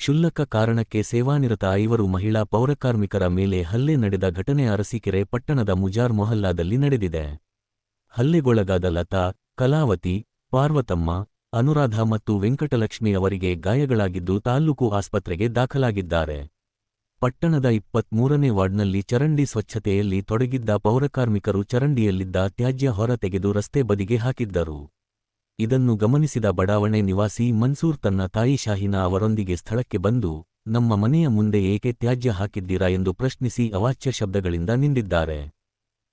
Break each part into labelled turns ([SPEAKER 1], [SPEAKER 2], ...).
[SPEAKER 1] ಕ್ಷುಲ್ಲಕ ಕಾರಣಕ್ಕೆ ಸೇವಾನಿರತ 5 ಮಹಿಳಾ ಪೌರಕಾರ್ಮಿಕರ ಮೇಲೆ ಹಲ್ಲೆ ನಡೆದ ಘಟನೆ ಅರಸೀಕೆರೆ ಪಟ್ಟಣದ ಮುಜಾರ್ ಮೊಹಲ್ಲಾದಲ್ಲಿ ನಡೆದಿದೆ. ಹಲ್ಲೆಗೊಳಗಾದ ಲತಾ, ಕಲಾವತಿ, ಪಾರ್ವತಮ್ಮ, ಅನುರಾಧ ಮತ್ತು ವೆಂಕಟಲಕ್ಷ್ಮಿ ಅವರಿಗೆ ಗಾಯಗಳಾಗಿದ್ದು ತಾಲ್ಲೂಕು ಆಸ್ಪತ್ರೆಗೆ ದಾಖಲಾಗಿದ್ದಾರೆ. ಪಟ್ಟಣದ 23ನೇ ವಾರ್ಡ್ನಲ್ಲಿ ಚರಂಡಿ ಸ್ವಚ್ಛತೆಯಲ್ಲಿ ತೊಡಗಿದ್ದ ಪೌರಕಾರ್ಮಿಕರು ಚರಂಡಿಯಲ್ಲಿದ್ದ ತ್ಯಾಜ್ಯ ಹೊರ ತೆಗೆದು ರಸ್ತೆ ಬದಿಗೆ ಹಾಕಿದ್ದರು. ಇದನ್ನು ಗಮನಿಸಿದ ಬಡಾವಣೆ ನಿವಾಸಿ ಮನ್ಸೂರ್ ತನ್ನ ತಾಯಿ ಶಾಹಿನಾ ಅವರೊಂದಿಗೆ ಸ್ಥಳಕ್ಕೆ ಬಂದು, ನಮ್ಮ ಮನೆಯ ಮುಂದೆ ಏಕೆ ತ್ಯಾಜ್ಯ ಹಾಕಿದ್ದೀರಾ ಎಂದು ಪ್ರಶ್ನಿಸಿ ಅವಾಚ್ಯ ಶಬ್ದಗಳಿಂದ ನಿಂದಿದ್ದಾರೆ.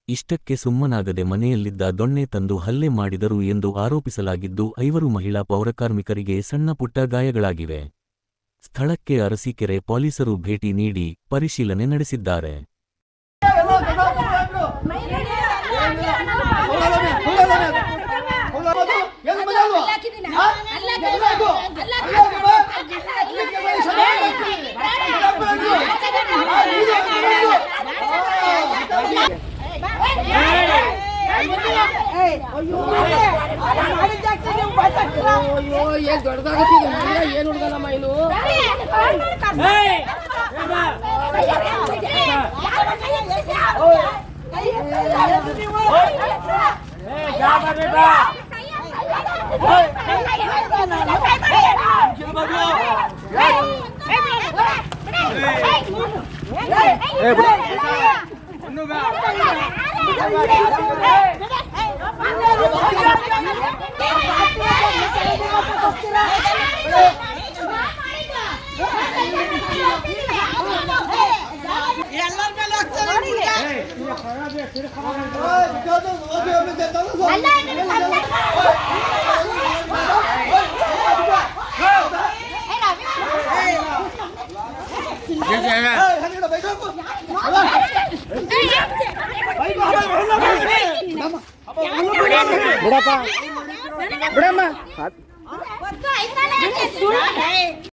[SPEAKER 1] ಇಷ್ಟಕ್ಕೆ ಸುಮ್ಮನಾಗದೆ ಮನೆಯಲ್ಲಿದ್ದ ದೊಣ್ಣೆ ತಂದು ಹಲ್ಲೆ ಮಾಡಿದರು ಎಂದು ಆರೋಪಿಸಲಾಗಿದ್ದು 5 ಮಹಿಳಾ ಪೌರಕಾರ್ಮಿಕರಿಗೆ ಸಣ್ಣಪುಟ್ಟ ಗಾಯಗಳಾಗಿವೆ. ಸ್ಥಳಕ್ಕೆ ಅರಸೀಕೆರೆ ಪೊಲೀಸರು ಭೇಟಿ ನೀಡಿ ಪರಿಶೀಲನೆ ನಡೆಸಿದ್ದಾರೆ.
[SPEAKER 2] ಬಿಡಮ್ಮ